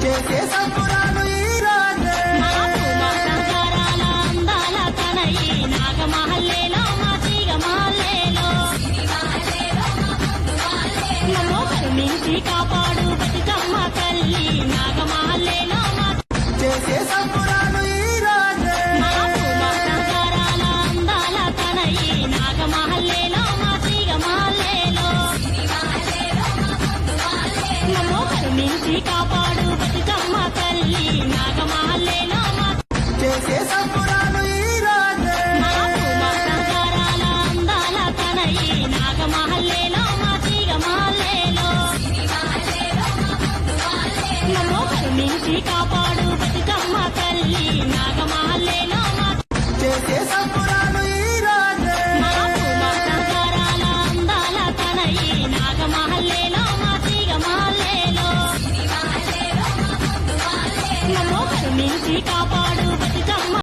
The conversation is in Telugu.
చేసే సంబురాలు ఈ రోజే సంసారాల అందాల తనయి నాగమహల్లేలో మా తీగ మహల్లేలో నమో కరుణించి కాపాడు బతుకమ్మ తల్లి నాగమహల్లేలో మా చేసే సంబురాలు ఈ రోజే సంసారాల అందాల తనయి నాగమహల్లేలో మా తీగ మహల్లేలో నమో కరుణించి కాపాడు బతుకమ్మ తల్లి నాగమహల్లేలో మా చేసే సంబురాలు ఈ రోజే సంసారాల అందాల తనయి నాగమహల్లేలో మా తీగ మహల్లేలో నమో కరుణించి కాపాడు బతుకమ్మ తల్లి నాగమహల్లేలో మా చేసే సంబురాలు ఈ రోజే సంసారాల అందాల తనయి నాగమహల్లేలో మా తీగ మహల్లేలో నమో కరుణించి కాపాడు